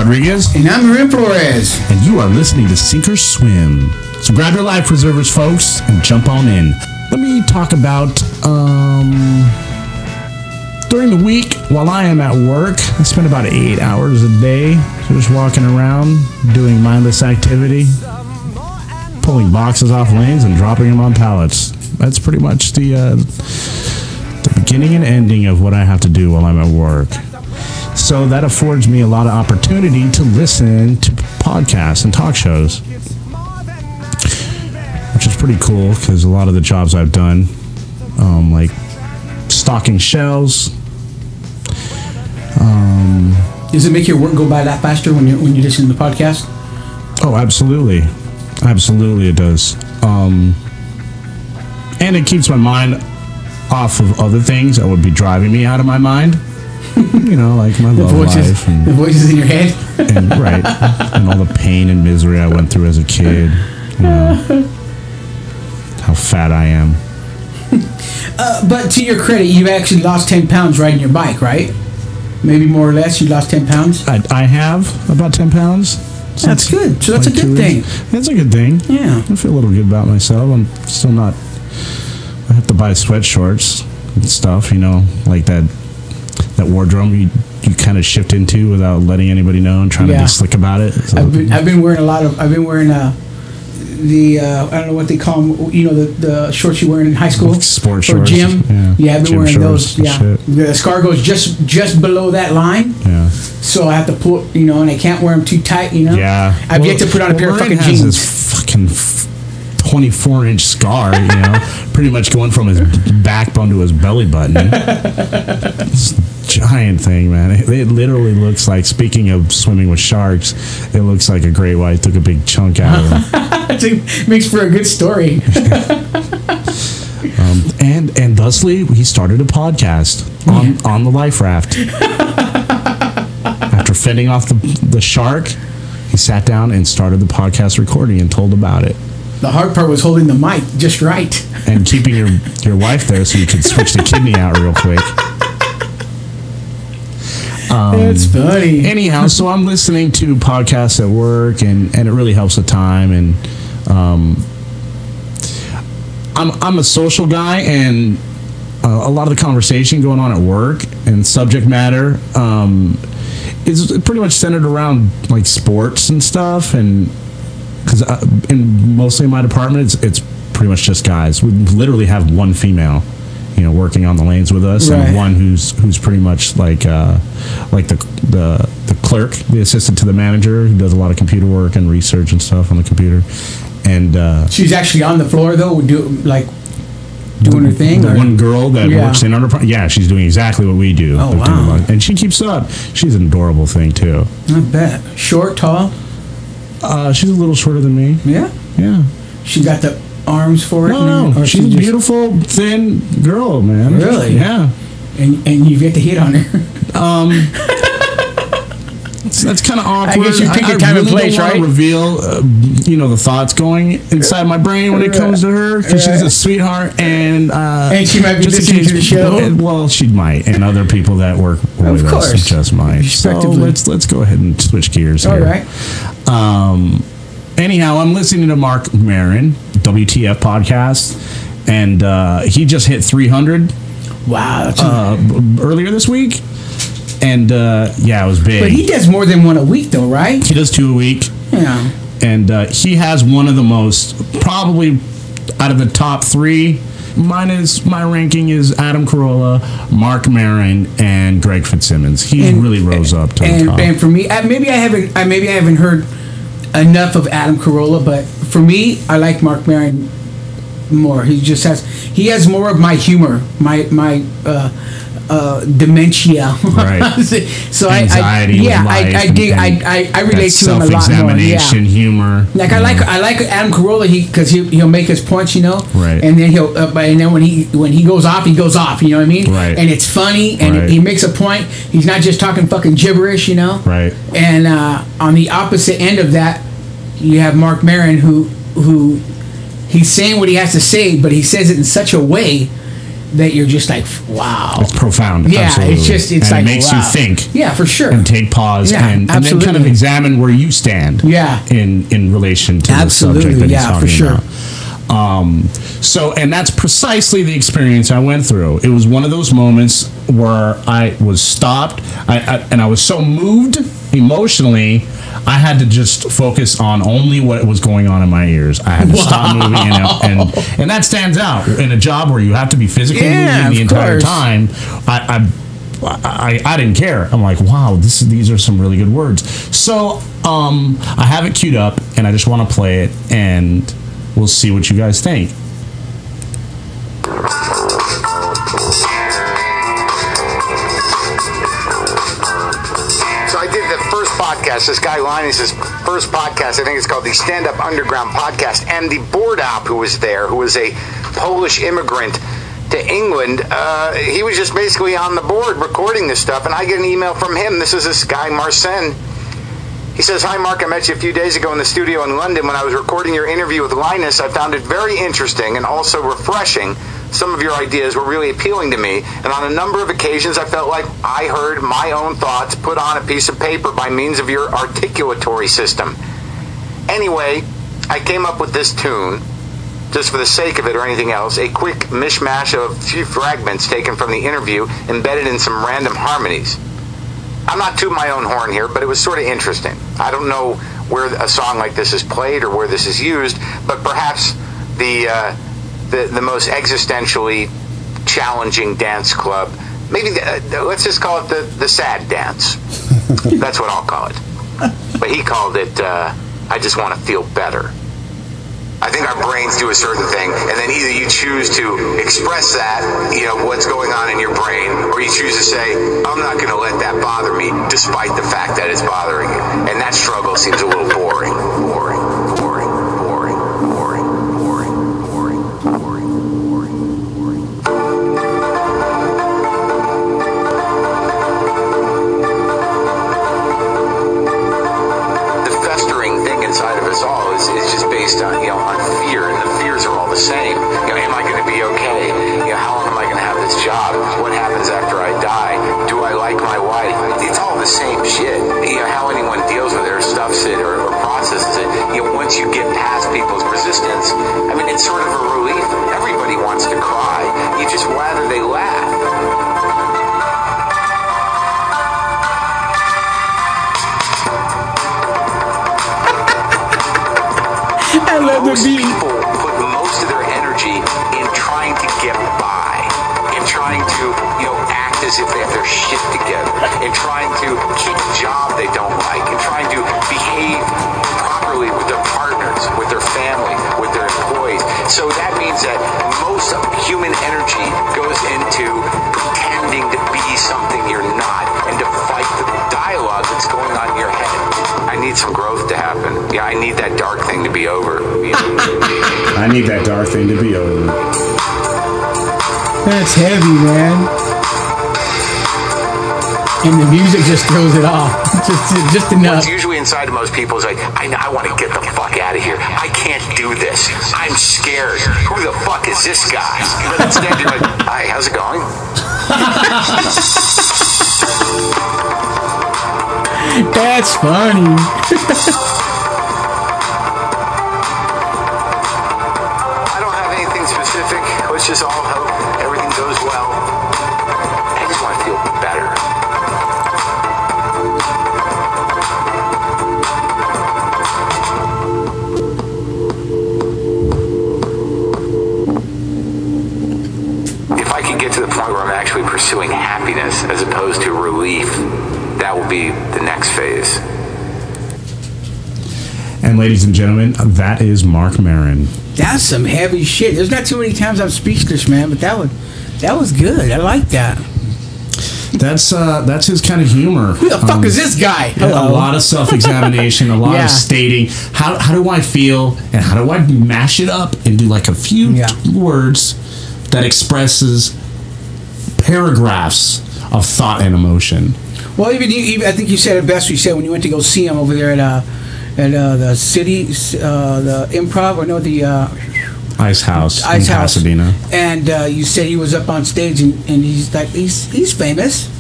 Rodriguez. And I'm Marin Flores. And you are listening to Sink or Swim. So grab your life preservers, folks, and jump on in. Let me talk about, during the week, while I am at work, I spend about 8 hours a day just walking around, doing mindless activity, pulling boxes off lanes and dropping them on pallets. That's pretty much the beginning and ending of what I have to do while I'm at work. So that affords me a lot of opportunity to listen to podcasts and talk shows, which is pretty cool because a lot of the jobs I've done, like stocking shelves. Does it make your work go by that faster when you listen to the podcast? Oh, absolutely. Absolutely it does. And it keeps my mind off of other things that would be driving me out of my mind. You know, like my love life. And, the voices in your head. And, right. And all the pain and misery I went through as a kid. You know, how fat I am. But to your credit, you've actually lost 10 pounds riding your bike, right? Maybe more or less, you lost 10 pounds? I have about 10 pounds. That's good. So that's like a good thing. That's a good thing. Yeah. I feel a little good about myself. I'm still not... I have to buy sweat shorts and stuff, you know, like that wardrobe you kind of shift into without letting anybody know and trying to be slick about it. So I've been wearing I don't know what they call them, you know, the shorts you wear in high school, sports or shorts. Gym. Yeah, I've been wearing those. Yeah, shit. the scar goes just below that line. Yeah. So I have to put, you know, and I can't wear them too tight, you know. Yeah. I've yet to put on a pair of fucking jeans. This fucking 24-inch scar, you know, pretty much going from his backbone to his belly button. It's a giant thing, man. It literally looks like, speaking of swimming with sharks, it looks like a great white took a big chunk out of him. It makes for a good story. And thusly, he started a podcast on the life raft. After fending off the shark, he sat down and started the podcast recording and told about it. The hard part was holding the mic just right. And keeping your wife there so you could switch the kidney out real quick. That's funny. Anyhow, so I'm listening to podcasts at work, and it really helps the time. And I'm a social guy, and a lot of the conversation going on at work and subject matter is pretty much centered around like sports and stuff. And because mostly in my department, it's pretty much just guys. We literally have one female, you know, working on the lanes with us, and one who's pretty much like the clerk, the assistant to the manager, who does a lot of computer work and research and stuff on the computer. And she's actually on the floor though, doing her thing. The one girl that works in our department, she's doing exactly what we do. Oh wow! And she keeps up. She's an adorable thing too. I bet. Short, tall. She's a little shorter than me. Yeah. Yeah. She got the arms for it. No, she's a beautiful, thin girl, man. Really? Yeah. And you've yet to hit on her. That's kind of awkward. I guess you pick your time and place, right? I really don't want to reveal, you know, the thoughts going inside my brain when it comes to her, because she's a sweetheart, and she might be listening to the show. Well, she might, and other people that work with us just might. So let's go ahead and switch gears here. All right. Anyhow, I'm listening to Marc Maron, WTF podcast, and he just hit 300. Wow. Earlier this week. And it was big. But he does more than one a week, though, right? He does 2 a week. Yeah. And he has one of the most, probably out of the top 3. My ranking is Adam Carolla, Marc Maron, and Greg Fitzsimmons. He really rose up to the top. And for me, maybe I haven't heard enough of Adam Carolla, but for me, I like Marc Maron more. He has more of my humor, my dementia. Right. So anxiety. I relate to him a lot more. Self-examination, humor. Like I like Adam Carolla because he'll make his points, you know. Right. And then when he goes off, he goes off. You know what I mean? Right. And it's funny, and he makes a point. He's not just talking fucking gibberish, you know. Right. And on the opposite end of that, you have Marc Maron, who he's saying what he has to say, but he says it in such a way that you're just like, wow. It's profound. Yeah, absolutely. it's like, it makes wow. you think. Yeah, for sure. And take pause and then kind of examine where you stand. Yeah. In relation to the subject that he's talking for sure. about. So, and that's precisely the experience I went through. It was one of those moments where I was stopped, and I was so moved emotionally, I had to just focus on only what was going on in my ears. I had to stop moving, and that stands out in a job where you have to be physically moving the entire time. I didn't care. I'm like, wow, these are some really good words. So I have it queued up, and I just want to play it, and we'll see what you guys think. So I did the first podcast. This guy Linus's first podcast. I think it's called the Stand Up Underground Podcast. And the board op who was there, who was a Polish immigrant to England, he was just basically on the board recording this stuff. And I get an email from him. This is this guy Marcin. He says, "Hi, Mark. I met you a few days ago in the studio in London. When I was recording your interview with Linus, I found it very interesting and also refreshing. Some of your ideas were really appealing to me, and on a number of occasions I felt like I heard my own thoughts put on a piece of paper by means of your articulatory system. Anyway, I came up with this tune, just for the sake of it or anything else, a quick mishmash of a few fragments taken from the interview embedded in some random harmonies. I'm not tooting my own horn here, but it was sort of interesting. I don't know where a song like this is played or where this is used, but perhaps the most existentially challenging dance club, maybe let's just call it the sad dance. That's what I'll call it. But he called it I Just Want to Feel Better. I think our brains do a certain thing, and then either you choose to express that, what's going on in your brain, or you choose to say, I'm not going to let that bother me, despite the fact that it's bothering you. And that struggle seems a little boring. The festering thing inside of us all is just based on fear, and the fears are all the same. Am I going to be okay? How long am I going to have this job? What happens after I die? Do I like my wife? It's all the same shit. How anyone deals with it or stuffs it or processes it. Once you get past people's resistance, I mean, it's sort of a relief. Everybody wants to cry. You just rather they laugh. I love the beat. People put most of their energy in trying to get by, in trying to, act as if they have their shit together, in trying to keep a job they don't like, in trying to behave properly with their partners, with their family, with their employees. So that means that most of human energy goes into pretending to be something you're not, and to fight the dialogue that's going on in your head. I need some growth to happen. Yeah, I need that dark thing to be over. I need that dark thing to be over. That's heavy, man. And the music just throws it off. Just enough. What's usually inside of most people is like, I want to get the fuck out of here. I can't do this. I'm scared. Who the fuck is this guy? But instead you're like, hi, how's it going? That's funny. I don't have anything specific. Let's just all hope everything goes well. I just want to feel better. If I can get to the point where I'm actually pursuing happiness as opposed to relief, that will be the next phase. And ladies and gentlemen, that is Marc Maron. That's some heavy shit. There's not too many times I'm speechless, man, but that was good. I like that. That's his kind of humor. Who the fuck is this guy? A lot of self-examination, a lot of stating how do I feel, and how do I mash it up into like a few words that expresses paragraphs of thought and emotion. Well, even I think you said it best. You said when you went to go see him over there at the city, the improv, or no, the Ice House in Pasadena. And you said he was up on stage, and he's like, he's famous.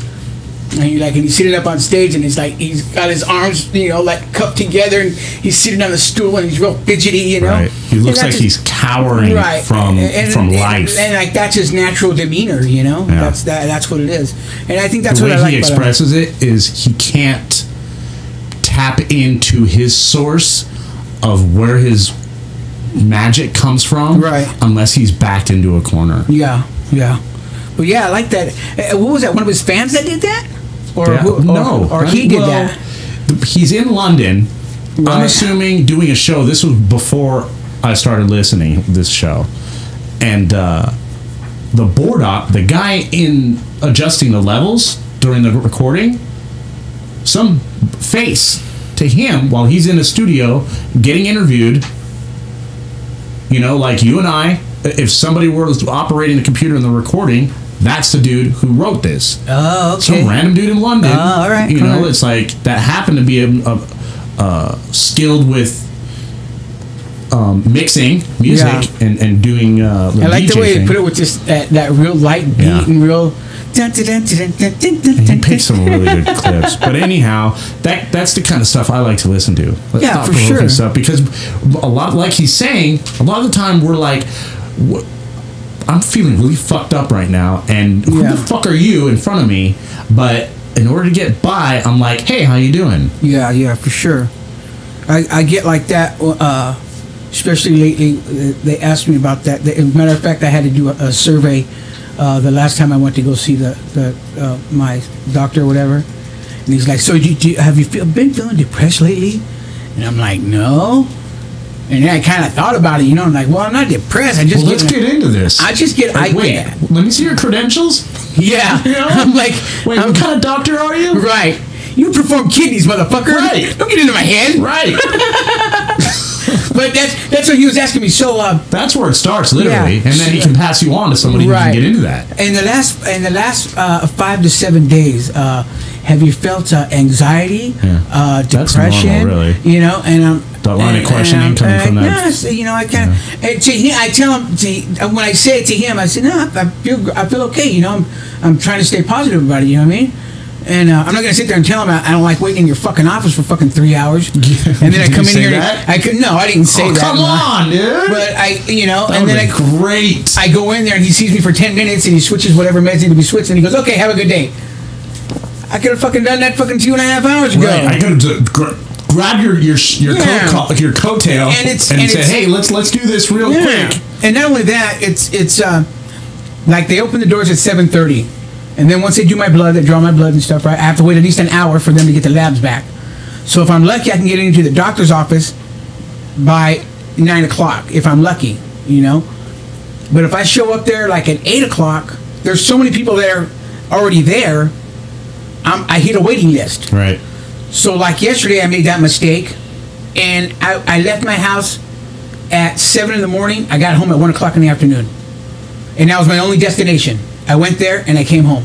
And he's sitting up on stage, and he's got his arms, like cupped together, and he's sitting on the stool, and he's real fidgety, Right. He looks like he's cowering from life. And like that's his natural demeanor, Yeah. That's what it is. And I think that's the what I way like he about expresses it is he can't tap into his source of where his magic comes from, right? Unless he's backed into a corner. Yeah. But yeah, I like that. What was that? One of his fans that did that? Or he did that? He's in London. Right. I'm assuming doing a show. This was before I started listening to this show. And the board op, the guy in adjusting the levels during the recording, some face to him while he's in a studio getting interviewed, like you and I, if somebody were operating the computer in the recording, that's the dude who wrote this. Oh, okay. Some random dude in London. Oh, all right. It's like that happened to be skilled with mixing music and doing the I like DJ the way thing. he put it with just that real light beat and real. And he picked some really good clips. But anyhow, that's the kind of stuff I like to listen to. Yeah, for sure. Stuff, because a lot, like he's saying, a lot of the time we're like, I'm feeling really fucked up right now, and who the fuck are you in front of me? But in order to get by, I'm like, hey, how you doing? Yeah, for sure. I get like that, especially lately. They asked me about that. As a matter of fact, I had to do a survey the last time I went to go see my doctor or whatever. And he's like, so have you been feeling depressed lately? And I'm like, no. And then I kind of thought about it, I'm like, well, I'm not depressed. Let's get into this. Wait, let me see your credentials. Yeah. I'm like, wait, what kind of doctor are you? Right. You perform kidneys, motherfucker. Right. Don't get into my head. Right. But that's what he was asking me. So that's where it starts, literally, and then he can pass you on to somebody who can get into that. In the last 5 to 7 days, have you felt anxiety, depression? That's normal, really. And that line of questioning coming from that. I kind of. I tell him when I say it to him, I say, no, I feel okay. I'm trying to stay positive about it. You know what I mean? And I'm not gonna sit there and tell him I don't like waiting in your fucking office for fucking 3 hours. And then I come in here. I didn't say that. Come on, dude. But great. I go in there and he sees me for 10 minutes and he switches whatever meds need to be switched and he goes, okay, have a good day. I could have fucking done that fucking 2.5 hours ago. Right. I could have grab your coattail and say, hey, let's do this real quick. And not only that, it's like they open the doors at 7:30. And then once they do my blood, they draw my blood and stuff, right? I have to wait at least an hour for them to get the labs back. So if I'm lucky, I can get into the doctor's office by 9 o'clock, if I'm lucky, But if I show up there like at 8 o'clock, there's so many people there already there, I hit a waiting list. Right. So like yesterday, I made that mistake, and I left my house at 7 in the morning. I got home at 1 o'clock in the afternoon. And that was my only destination. I went there and I came home,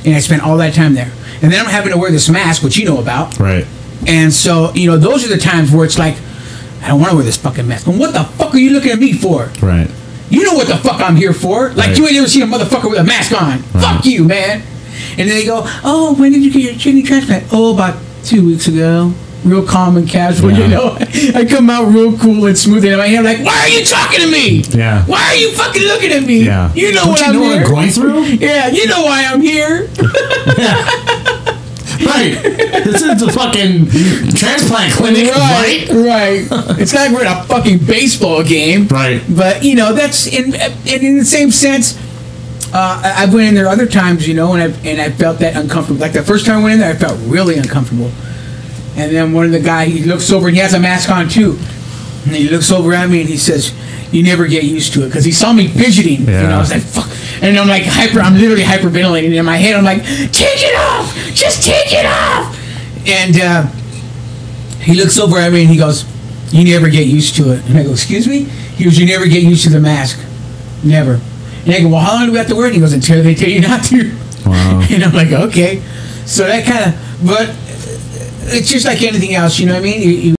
and I spent all that time there. And then I'm having to wear this mask, which you know about. Right. And so, those are the times where it's like, I don't want to wear this fucking mask. And what the fuck are you looking at me for? Right. You know what the fuck I'm here for. Like, you ain't ever seen a motherfucker with a mask on. Right. Fuck you, man. And then they go, oh, when did you get your kidney transplant? Oh, about 2 weeks ago. Real calm and casual, I come out real cool and smooth, and in my head, I'm like, why are you talking to me? Yeah. Why are you fucking looking at me? Yeah. You know what I'm going through? Yeah, you know why I'm here. Right. This is the fucking transplant clinic, right? Right. It's not like we're in a fucking baseball game. Right. But, that's in the same sense. I went in there other times, and I felt that uncomfortable. Like the first time I went in there, I felt really uncomfortable. And then one of the guys, he looks over and he has a mask on too. And he looks over at me and he says, you never get used to it. Because he saw me fidgeting. Yeah. I was like, fuck. And I'm like, I'm literally hyperventilating. In my head, I'm like, take it off. Just take it off. And he looks over at me and he goes, you never get used to it. And I go, excuse me? He goes, you never get used to the mask. Never. And I go, well, how long do we have to wear it? He goes, until they tell you not to. Wow. And I'm like, okay. So that kind of, but it's just like anything else, you know what I mean? You